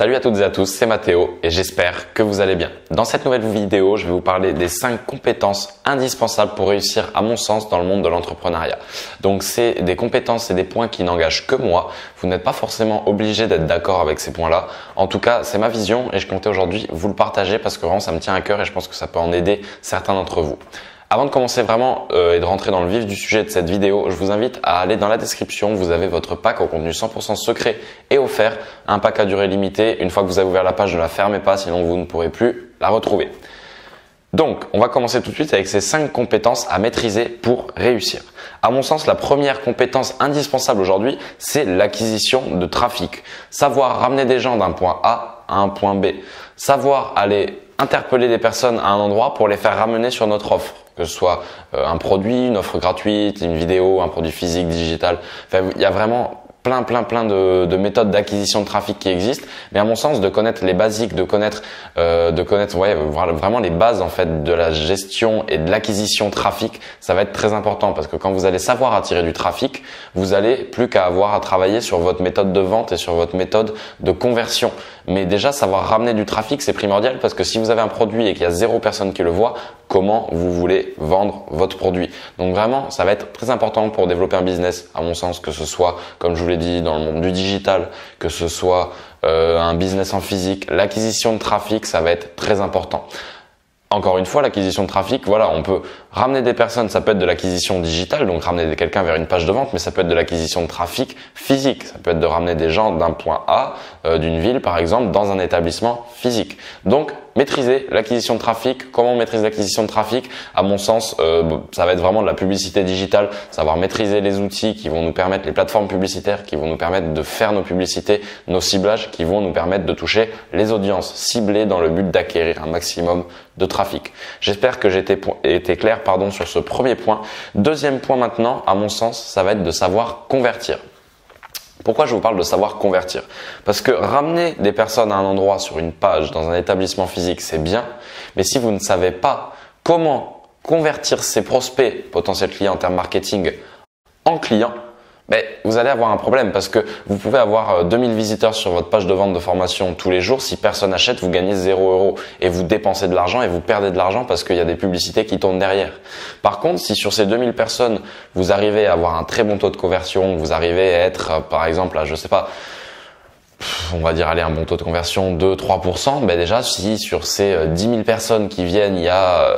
Salut à toutes et à tous, c'est Mathéo et j'espère que vous allez bien. Dans cette nouvelle vidéo, je vais vous parler des 5 compétences indispensables pour réussir à mon sens dans le monde de l'entrepreneuriat. Donc c'est des compétences et des points qui n'engagent que moi. Vous n'êtes pas forcément obligé d'être d'accord avec ces points-là. En tout cas, c'est ma vision et je comptais aujourd'hui vous le partager parce que vraiment ça me tient à cœur et je pense que ça peut en aider certains d'entre vous. Avant de commencer vraiment et de rentrer dans le vif du sujet de cette vidéo, je vous invite à aller dans la description. Vous avez votre pack au contenu 100% secret et offert. Un pack à durée limitée. Une fois que vous avez ouvert la page, ne la fermez pas, sinon vous ne pourrez plus la retrouver. Donc, on va commencer tout de suite avec ces 5 compétences à maîtriser pour réussir. À mon sens, la première compétence indispensable aujourd'hui, c'est l'acquisition de trafic. Savoir ramener des gens d'un point A à un point B. Savoir aller interpeller des personnes à un endroit pour les faire ramener sur notre offre. Que ce soit un produit, une offre gratuite, une vidéo, un produit physique, digital. Enfin, il y a vraiment plein de méthodes d'acquisition de trafic qui existent. Mais à mon sens, de connaître les basiques, de connaître vraiment les bases en fait de la gestion et de l'acquisition trafic, ça va être très important parce que quand vous allez savoir attirer du trafic, vous allez plus qu'à avoir à travailler sur votre méthode de vente et sur votre méthode de conversion. Mais déjà, savoir ramener du trafic, c'est primordial parce que si vous avez un produit et qu'il y a 0 personne qui le voit, comment vous voulez vendre votre produit? Donc vraiment, ça va être très important pour développer un business, à mon sens, que ce soit, comme je vous l'ai dit, dans le monde du digital, que ce soit un business en physique. L'acquisition de trafic, ça va être très important. Encore une fois, l'acquisition de trafic, voilà, on peut ramener des personnes, ça peut être de l'acquisition digitale, donc ramener quelqu'un vers une page de vente, mais ça peut être de l'acquisition de trafic physique. Ça peut être de ramener des gens d'un point A, d'une ville par exemple, dans un établissement physique. Donc, maîtriser l'acquisition de trafic. Comment on maîtrise l'acquisition de trafic? À mon sens, ça va être vraiment de la publicité digitale, savoir maîtriser les outils qui vont nous permettre, les plateformes publicitaires qui vont nous permettre de faire nos publicités, nos ciblages qui vont nous permettre de toucher les audiences ciblées dans le but d'acquérir un maximum de trafic. J'espère que j'ai été clair sur ce premier point. Deuxième point maintenant, à mon sens, ça va être de savoir convertir. Pourquoi je vous parle de savoir convertir? Parce que ramener des personnes à un endroit sur une page, dans un établissement physique, c'est bien. Mais si vous ne savez pas comment convertir ces prospects, potentiels clients en termes marketing, en clients, vous allez avoir un problème parce que vous pouvez avoir 2000 visiteurs sur votre page de vente de formation tous les jours. Si personne n'achète, vous gagnez 0 € et vous dépensez de l'argent et vous perdez de l'argent parce qu'il y a des publicités qui tournent derrière. Par contre, si sur ces 2000 personnes, vous arrivez à avoir un très bon taux de conversion, vous arrivez à être, par exemple, je sais pas, on va dire un bon taux de conversion 2-3%, déjà si sur ces 10 000 personnes qui viennent, il y a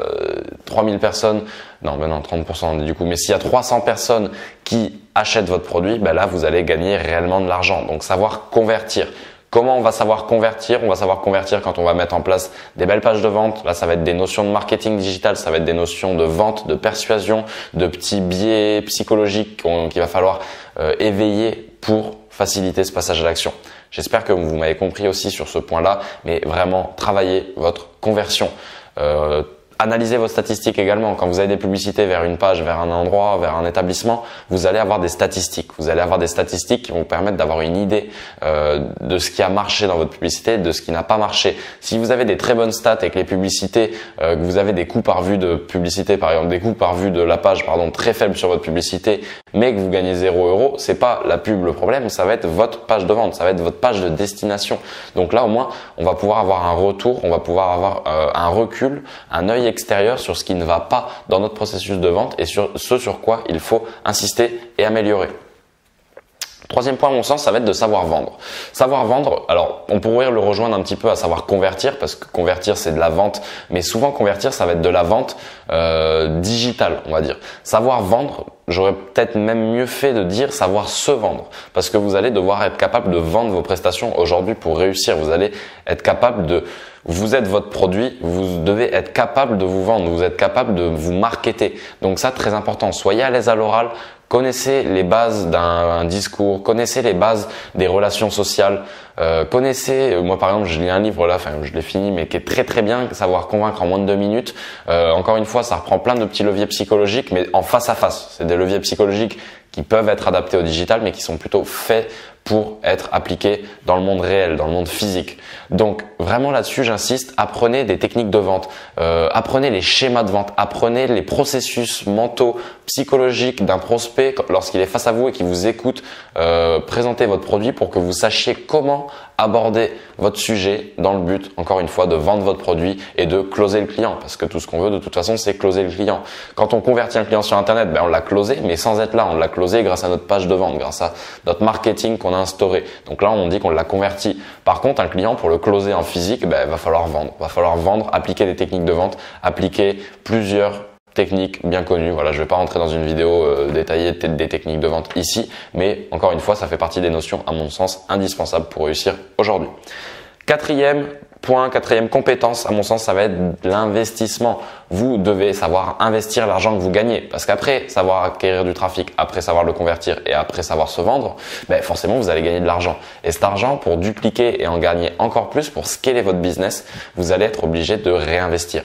3000 personnes, non 30% du coup, mais s'il y a 300 personnes qui achètent votre produit, là vous allez gagner réellement de l'argent. Donc savoir convertir. Comment on va savoir convertir? On va savoir convertir quand on va mettre en place des belles pages de vente. Là, ça va être des notions de marketing digital, ça va être des notions de vente, de persuasion, de petits biais psychologiques qu'il va falloir éveiller pour faciliter ce passage à l'action. J'espère que vous m'avez compris aussi sur ce point-là, mais vraiment travaillez votre conversion. Analysez vos statistiques également. Quand vous avez des publicités vers une page, vers un endroit, vers un établissement, vous allez avoir des statistiques. Vous allez avoir des statistiques qui vont vous permettre d'avoir une idée de ce qui a marché dans votre publicité, de ce qui n'a pas marché. Si vous avez des très bonnes stats avec les publicités, que vous avez des coûts par vue de publicité, par exemple des coûts par vue de la page, très faibles sur votre publicité, mais que vous gagnez 0 €, c'est pas la pub le problème, ça va être votre page de vente, ça va être votre page de destination. Donc là, au moins, on va pouvoir avoir un retour, on va pouvoir avoir un recul, un œil extérieur sur ce qui ne va pas dans notre processus de vente et sur ce sur quoi il faut insister et améliorer. Troisième point, à mon sens, ça va être de savoir vendre. Savoir vendre, alors on pourrait le rejoindre un petit peu à savoir convertir parce que convertir c'est de la vente, mais souvent convertir ça va être de la vente digitale, on va dire. Savoir vendre, j'aurais peut-être même mieux fait de dire savoir se vendre parce que vous allez devoir être capable de vendre vos prestations aujourd'hui pour réussir. Vous allez être capable de... Vous êtes votre produit, vous devez être capable de vous vendre, vous êtes capable de vous marketer. Donc ça, très important. Soyez à l'aise à l'oral, connaissez les bases d'un discours, connaissez les bases des relations sociales, connaissez, moi par exemple, je lis un livre là, je l'ai fini, mais qui est très bien, Savoir convaincre en moins de 2 minutes. Encore une fois, ça reprend plein de petits leviers psychologiques, mais en face à face. C'est des leviers psychologiques qui peuvent être adaptés au digital, mais qui sont plutôt faits pour être appliquées dans le monde réel, dans le monde physique. Donc vraiment là-dessus, j'insiste, apprenez des techniques de vente, apprenez les schémas de vente, apprenez les processus mentaux, psychologiques d'un prospect lorsqu'il est face à vous et qu'il vous écoute présenter votre produit pour que vous sachiez comment aborder votre sujet dans le but, encore une fois, de vendre votre produit et de closer le client. Parce que tout ce qu'on veut de toute façon, c'est closer le client. Quand on convertit un client sur Internet, on l'a closé, mais sans être là. On l'a closé grâce à notre page de vente, grâce à notre marketing qu'on a instauré. Donc là, on dit qu'on l'a converti. Par contre, un client, pour le closer en physique, va falloir vendre. Va falloir vendre, appliquer des techniques de vente, appliquer plusieurs techniques bien connues. Voilà, je vais pas rentrer dans une vidéo détaillée des techniques de vente ici, mais encore une fois, ça fait partie des notions, à mon sens, indispensables pour réussir aujourd'hui. Quatrième point, quatrième compétence, à mon sens, ça va être l'investissement. Vous devez savoir investir l'argent que vous gagnez, parce qu'après savoir acquérir du trafic, après savoir le convertir et après savoir se vendre, forcément vous allez gagner de l'argent. Et cet argent, pour dupliquer et en gagner encore plus, pour scaler votre business, vous allez être obligé de réinvestir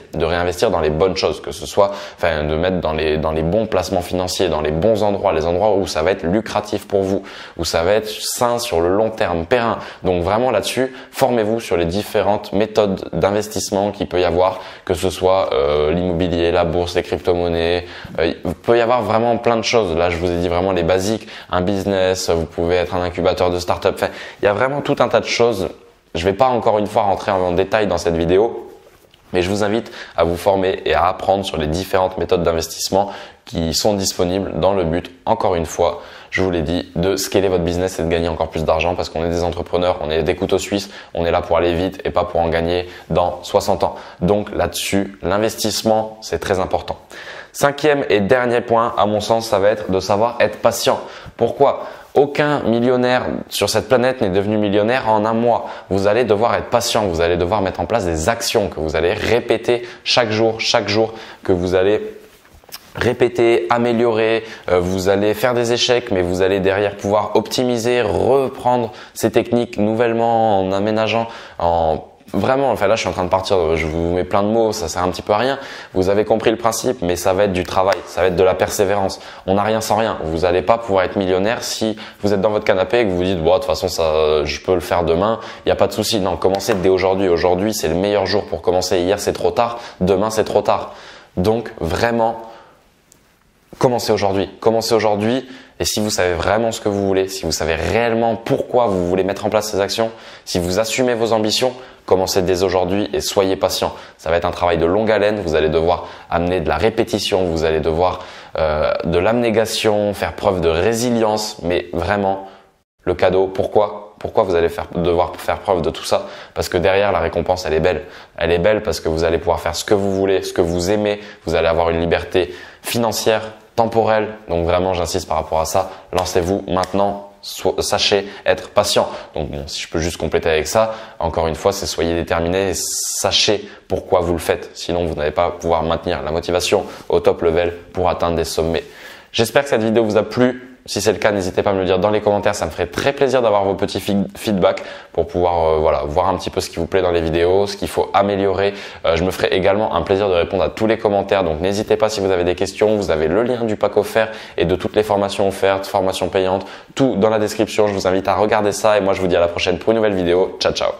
dans les bonnes choses, que ce soit, de mettre dans les bons placements financiers, dans les bons endroits, les endroits où ça va être lucratif pour vous, où ça va être sain sur le long terme, périn. Donc vraiment là-dessus, formez-vous sur les différentes méthodes d'investissement qu'il peut y avoir, que ce soit l'immobilier, la bourse, les crypto-monnaies. Il peut y avoir vraiment plein de choses. Là, je vous ai dit vraiment les basiques. Un business, vous pouvez être un incubateur de start-up. Il y a vraiment tout un tas de choses. Je vais pas encore une fois rentrer en détail dans cette vidéo, mais je vous invite à vous former et à apprendre sur les différentes méthodes d'investissement qui sont disponibles dans le but, encore une fois, je vous l'ai dit, de scaler votre business et de gagner encore plus d'argent, parce qu'on est des entrepreneurs, on est des couteaux suisses, on est là pour aller vite et pas pour en gagner dans 60 ans. Donc là-dessus, l'investissement, c'est très important. Cinquième et dernier point, à mon sens, ça va être de savoir être patient. Pourquoi ? Aucun millionnaire sur cette planète n'est devenu millionnaire en un mois. Vous allez devoir être patient, vous allez devoir mettre en place des actions que vous allez répéter chaque jour, que vous allez répéter, améliorer, vous allez faire des échecs, mais vous allez derrière pouvoir optimiser, reprendre ces techniques nouvellement en aménageant, Vraiment, là je suis en train de partir, je vous mets plein de mots, ça sert un petit peu à rien. Vous avez compris le principe, mais ça va être du travail, ça va être de la persévérance. On n'a rien sans rien. Vous n'allez pas pouvoir être millionnaire si vous êtes dans votre canapé et que vous vous dites bon, de toute façon ça, je peux le faire demain, il n'y a pas de souci. Non, commencez dès aujourd'hui. Aujourd'hui c'est le meilleur jour pour commencer. Hier c'est trop tard, demain c'est trop tard. Donc vraiment, commencez aujourd'hui. Commencez aujourd'hui. Et si vous savez vraiment ce que vous voulez, si vous savez réellement pourquoi vous voulez mettre en place ces actions, si vous assumez vos ambitions, commencez dès aujourd'hui et soyez patient. Ça va être un travail de longue haleine. Vous allez devoir amener de la répétition, vous allez devoir de l'abnégation, faire preuve de résilience. Mais vraiment, le cadeau, pourquoi vous allez devoir faire preuve de tout ça? Parce que derrière, la récompense, elle est belle. Elle est belle parce que vous allez pouvoir faire ce que vous voulez, ce que vous aimez. Vous allez avoir une liberté financière, temporelle. Donc vraiment, j'insiste par rapport à ça. Lancez-vous maintenant. Sachez être patient. Donc bon, si je peux juste compléter avec ça, encore une fois, c'est soyez déterminé et sachez pourquoi vous le faites. Sinon, vous n'allez pas pouvoir maintenir la motivation au top level pour atteindre des sommets. J'espère que cette vidéo vous a plu. Si c'est le cas, n'hésitez pas à me le dire dans les commentaires. Ça me ferait très plaisir d'avoir vos petits feedbacks pour pouvoir voir un petit peu ce qui vous plaît dans les vidéos, ce qu'il faut améliorer. Je me ferai également un plaisir de répondre à tous les commentaires. Donc n'hésitez pas si vous avez des questions. Vous avez le lien du pack offert et de toutes les formations offertes, formations payantes, tout dans la description. Je vous invite à regarder ça et moi je vous dis à la prochaine pour une nouvelle vidéo. Ciao, ciao.